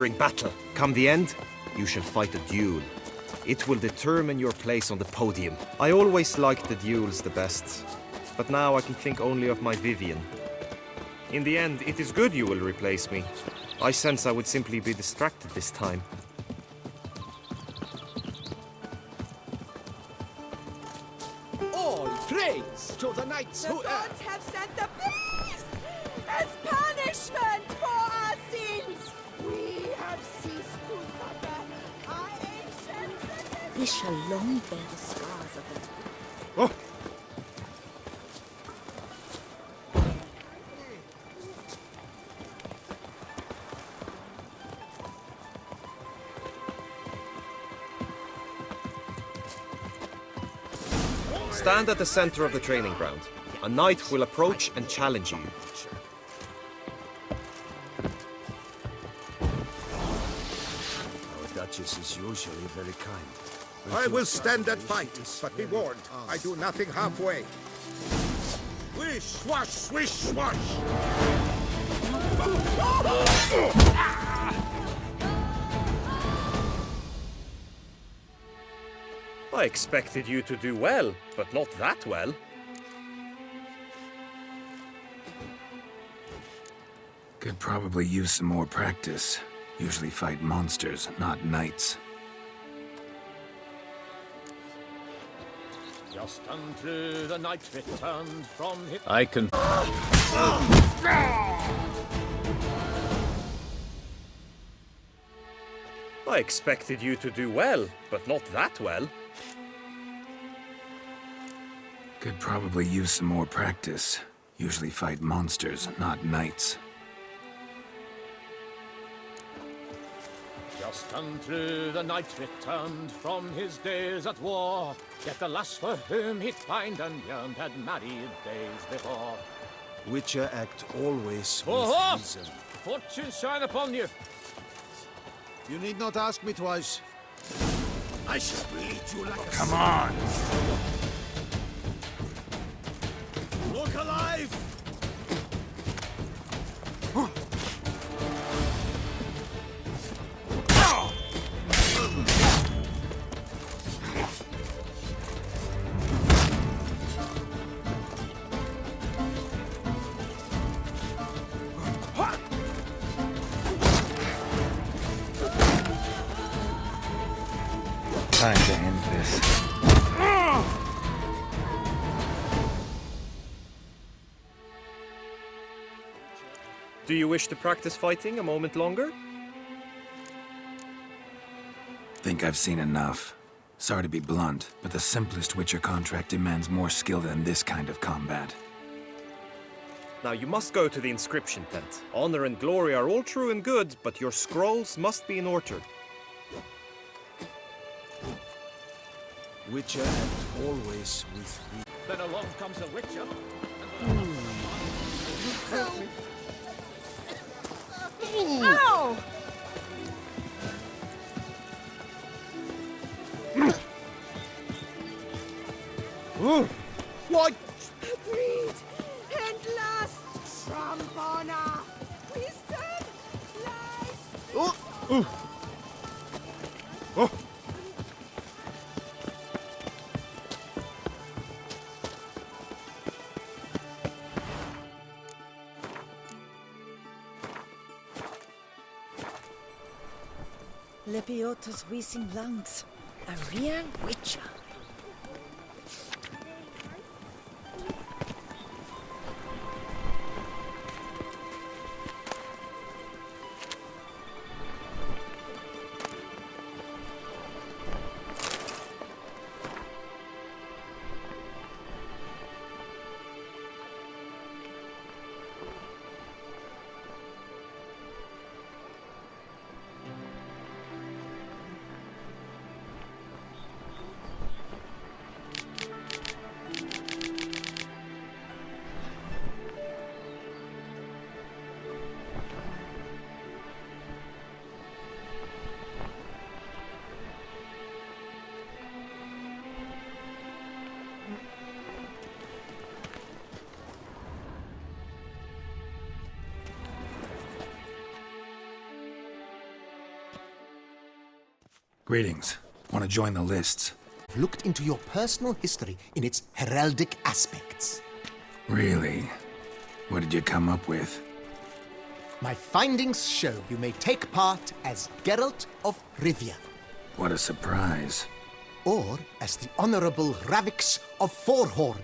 During battle, come the end, you shall fight a duel. It will determine your place on the podium. I always liked the duels the best, but now I can think only of my Vivian. In the end, it is good you will replace me. I sense I would simply be distracted this time. All praise to the knights The gods have sent the beast as punishment for our sins. We have ceased to suffer our ancient. We shall long bear the scars of it. Oh! Stand at the center of the training ground. A knight will approach and challenge you. Our Duchess is usually very kind. I will stand and fight, but be warned, I do nothing halfway. Swish, swash, swish, swash! I expected you to do well, but not that well. Could probably use some more practice. Usually fight monsters, not knights. Just unto the knight returned from his... I can... I expected you to do well, but not that well. Could probably use some more practice. Usually fight monsters, not knights. Just unto the knight returned from his days at war. Yet the lass for whom he'd pined and yearned had married days before. Witcher act always with Oh! reason. Fortune shine upon you. You need not ask me twice. I shall bleed you like a... Come on! Look alive! Time to end this. Do you wish to practice fighting a moment longer? Think I've seen enough. Sorry to be blunt, but the simplest Witcher contract demands more skill than this kind of combat. Now you must go to the inscription tent. Honor and glory are all true and good, but your scrolls must be in order. Witcher act always with reason. Then along comes a witcher. Ow! What? Greed and lust, trump honor, wisdom, life. Lebiota's wheezing lungs. A real witcher. Greetings. Want to join the lists? I've looked into your personal history in its heraldic aspects. Really? What did you come up with? My findings show you may take part as Geralt of Rivia, What a surprise. or as the Honorable Ravix of Forhorn.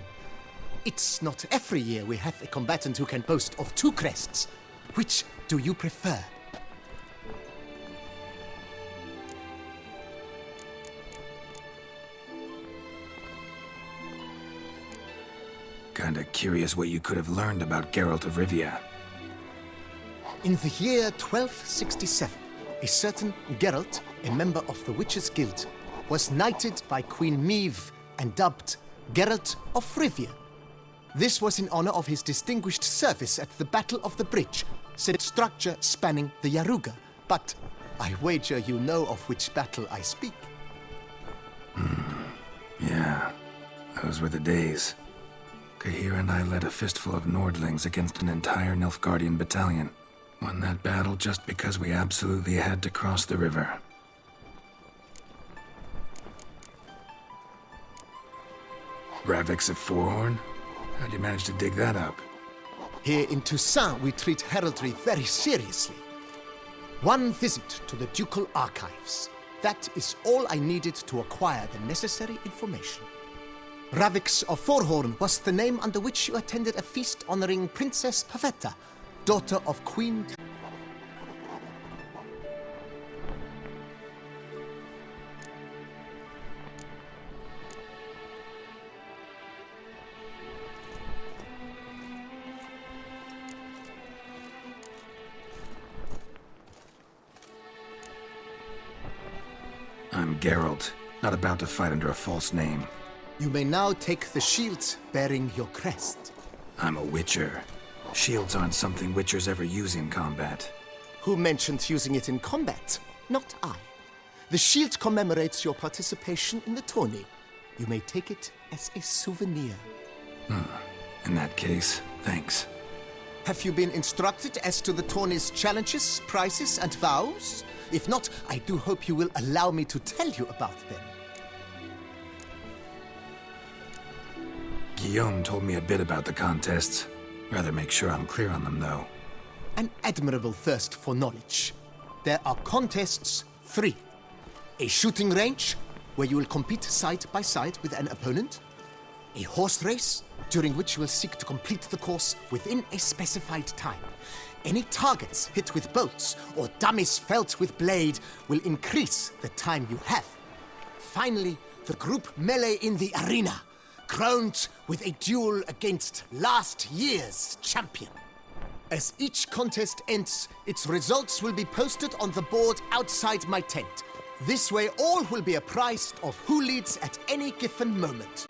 It's not every year we have a combatant who can boast of 2 crests. Which do you prefer? Kinda curious what you could have learned about Geralt of Rivia. In the year 1267, a certain Geralt, a member of the Witches' Guild, was knighted by Queen Meve and dubbed Geralt of Rivia. This was in honor of his distinguished service at the Battle of the Bridge, said structure spanning the Yaruga. But I wager you know of which battle I speak. Yeah, those were the days. Kahir and I led a fistful of Nordlings against an entire Nilfgaardian battalion. Won that battle just because we absolutely had to cross the river. Ravix of Forhorn? How'd you manage to dig that up? Here in Toussaint, we treat heraldry very seriously. One visit to the ducal archives. That is all I needed to acquire the necessary information. Ravix of Forhorn was the name under which you attended a feast honoring Princess Pavetta, daughter of Queen... I'm Geralt, not about to fight under a false name. You may now take the shield bearing your crest. I'm a Witcher. Shields aren't something Witchers ever use in combat. Who mentioned using it in combat? Not I. The shield commemorates your participation in the tourney. You may take it as a souvenir. In that case, thanks. Have you been instructed as to the tourney's challenges, prizes, and vows? If not, I do hope you will allow me to tell you about them. Guillaume told me a bit about the contests. Rather make sure I'm clear on them, though. An admirable thirst for knowledge. There are contests 3. A shooting range, where you will compete side by side with an opponent. A horse race, during which you will seek to complete the course within a specified time. Any targets hit with bolts or dummies felt with blade will increase the time you have. Finally, the group melee in the arena, crowned with a duel against last year's champion. As each contest ends, its results will be posted on the board outside my tent. This way all will be apprised of who leads at any given moment.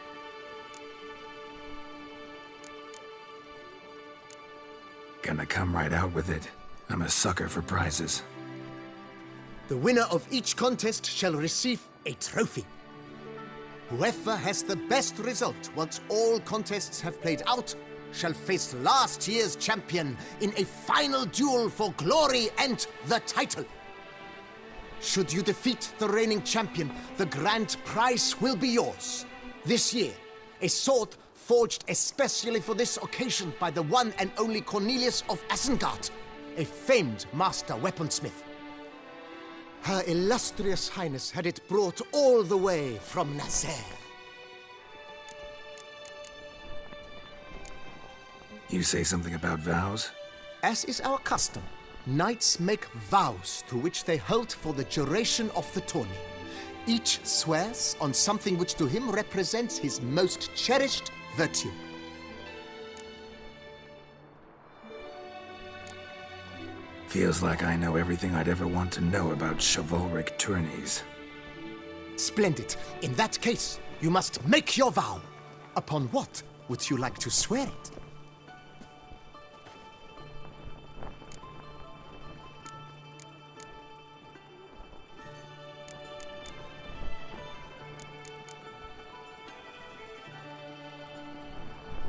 Gonna come right out with it. I'm a sucker for prizes. The winner of each contest shall receive a trophy. Whoever has the best result once all contests have played out shall face last year's champion in a final duel for glory and the title. Should you defeat the reigning champion, the grand prize will be yours. This year, a sword forged especially for this occasion by the one and only Cornelius of Isengard, a famed master weaponsmith. Her illustrious highness had it brought all the way from Nazaire. You say something about vows? As is our custom, knights make vows to which they hold for the duration of the tourney. Each swears on something which to him represents his most cherished virtue. Feels like I know everything I'd ever want to know about chivalric tourneys. Splendid. In that case, you must make your vow. Upon what would you like to swear it?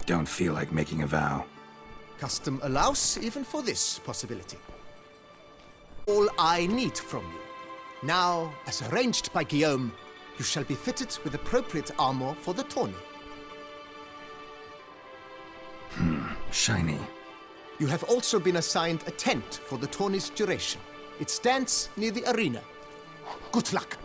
Don't feel like making a vow. Custom allows even for this possibility. All I need from you, Now, as arranged by Guillaume, you shall be fitted with appropriate armor for the tourney. Shiny. You have also been assigned a tent for the tourney's duration. It stands near the arena. Good luck.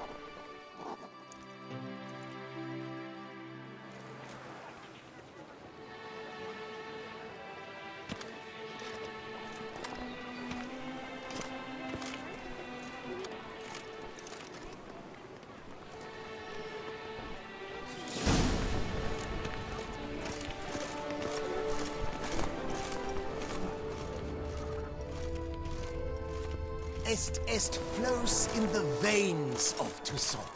Est flows in the veins of Toussaint.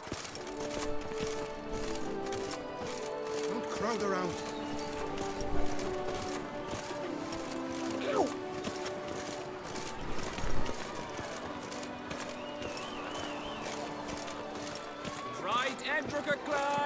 Don't crowd around. Right, Edrica Club!